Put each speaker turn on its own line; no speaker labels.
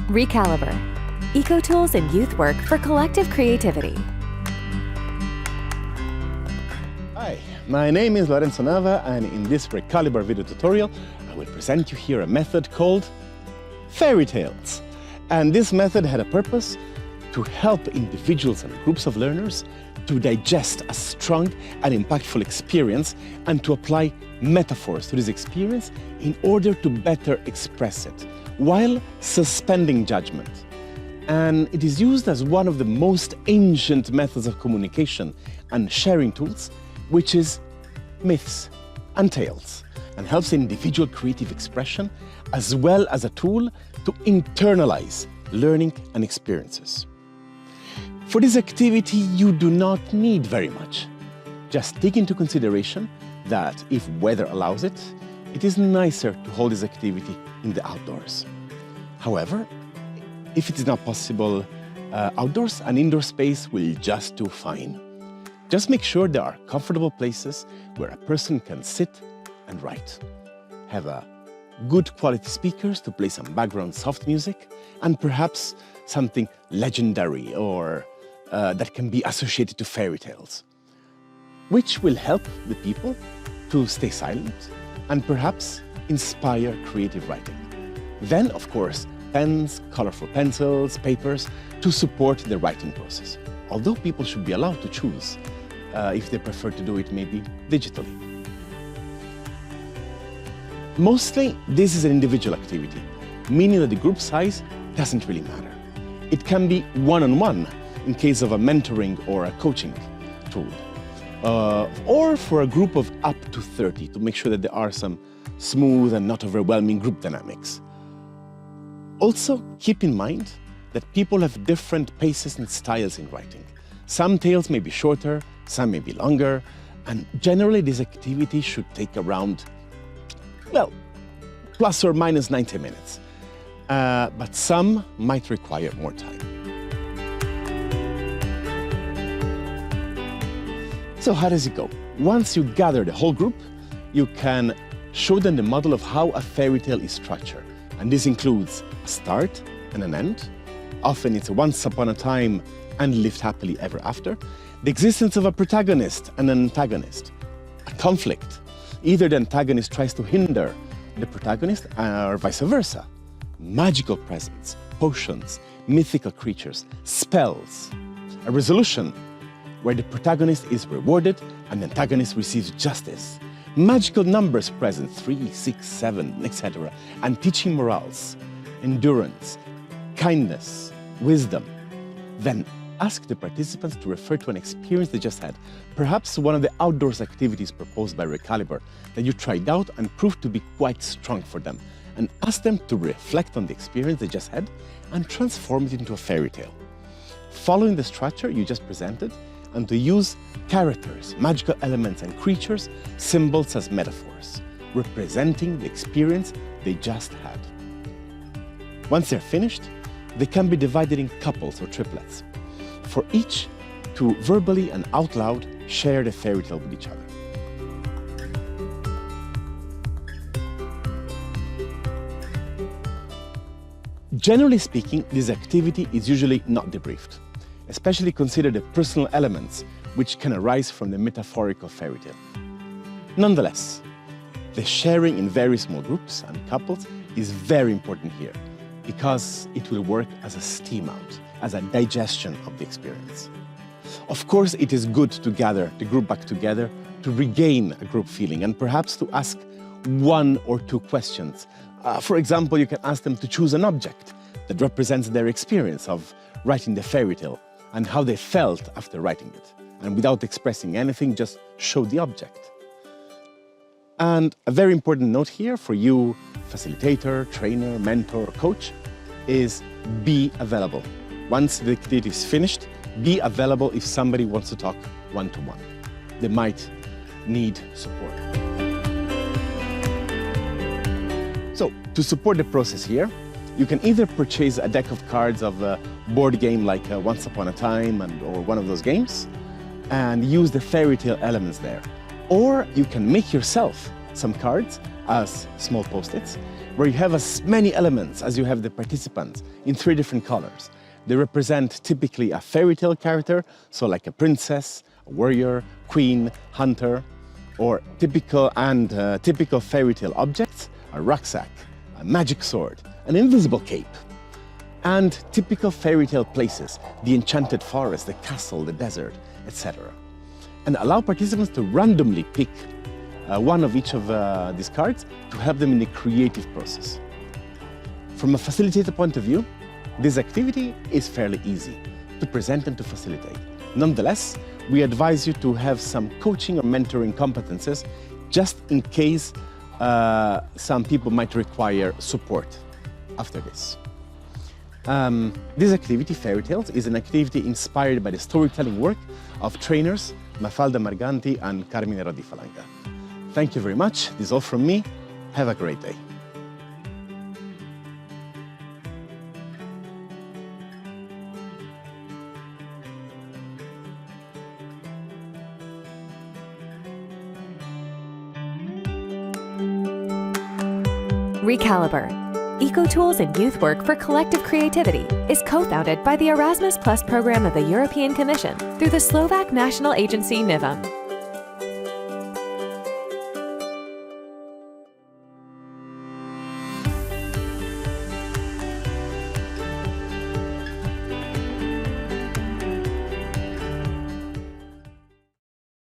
ReCalibur, eco-tools in youth work for collective creativity.
Hi, my name is Lorenzo Nava, and in this ReCalibur video tutorial, I will present you here a method called Fairytales. And this method had a purpose to help individuals and groups of learners to digest a strong and impactful experience and to apply metaphors to this experience in order to better express it, while suspending judgment. And it is used as one of the most ancient methods of communication and sharing tools, which is myths and tales, and helps individual creative expression as well as a tool to internalize learning and experiences. For this activity, you do not need very much. Just take into consideration that if weather allows it, it is nicer to hold this activity in the outdoors. However, if it is not possible outdoors, an indoor space will just do fine. Just make sure there are comfortable places where a person can sit and write. Have good quality speakers to play some background soft music, and perhaps something legendary or that can be associated to fairy tales, which will help the people to stay silent and perhaps inspire creative writing. Then, of course, pens, colorful pencils, papers to support the writing process. Although people should be allowed to choose if they prefer to do it maybe digitally. Mostly, this is an individual activity, meaning that the group size doesn't really matter. It can be one-on-one in case of a mentoring or a coaching tool, or for a group of up to 30 to make sure that there are some smooth and not overwhelming group dynamics. Also, keep in mind that people have different paces and styles in writing. Some tales may be shorter, some may be longer, and generally this activity should take around, well, plus or minus 90 minutes. But some might require more time. So how does it go? Once you gather the whole group, you can show them the model of how a fairy tale is structured. And this includes a start and an end. Often it's a once upon a time and lived happily ever after. The existence of a protagonist and an antagonist. A conflict. Either the antagonist tries to hinder the protagonist or vice versa. Magical presence, potions, mythical creatures, spells. A resolution where the protagonist is rewarded and the antagonist receives justice. Magical numbers present, 3, 6, 7, etc. And teaching morals, endurance, kindness, wisdom. Then ask the participants to refer to an experience they just had, perhaps one of the outdoors activities proposed by ReCalibur that you tried out and proved to be quite strong for them, and ask them to reflect on the experience they just had and transform it into a fairy tale. Following the structure you just presented, and to use characters, magical elements and creatures, symbols as metaphors, representing the experience they just had. Once they're finished, they can be divided in couples or triplets, for each to verbally and out loud share the fairy tale with each other. Generally speaking, this activity is usually not debriefed. Especially consider the personal elements which can arise from the metaphorical fairy tale. Nonetheless, the sharing in very small groups and couples is very important here, because it will work as a steam out, as a digestion of the experience. Of course, it is good to gather the group back together to regain a group feeling and perhaps to ask 1 or 2 questions. For example, you can ask them to choose an object that represents their experience of writing the fairy tale and how they felt after writing it. And without expressing anything, just show the object. And a very important note here for you, facilitator, trainer, mentor, coach, is be available. Once the activity is finished, be available if somebody wants to talk one-to-one. They might need support. So, to support the process here, you can either purchase a deck of cards of a board game like Once Upon a Time or one of those games, and use the fairy tale elements there. Or you can make yourself some cards as small post-its, where you have as many elements as you have the participants in 3 different colors. They represent typically a fairy tale character, so like a princess, a warrior, queen, hunter, or typical fairy tale objects, a rucksack, a magic sword, an invisible cape, and typical fairy tale places, the enchanted forest, the castle, the desert, etc. And allow participants to randomly pick one of each of these cards to help them in the creative process. From a facilitator point of view, this activity is fairly easy to present and to facilitate. Nonetheless, we advise you to have some coaching or mentoring competences just in case some people might require support after this. This activity, Fairytales, is an activity inspired by the storytelling work of trainers Mafalda, Morganti and Carmine, Rodi, Falanga. Thank you very much. This is all from me. Have a great day.
ReCalibur, Eco-Tools and Youth Work for Collective Creativity, is co-founded by the Erasmus Plus program of the European Commission through the Slovak national agency Nava.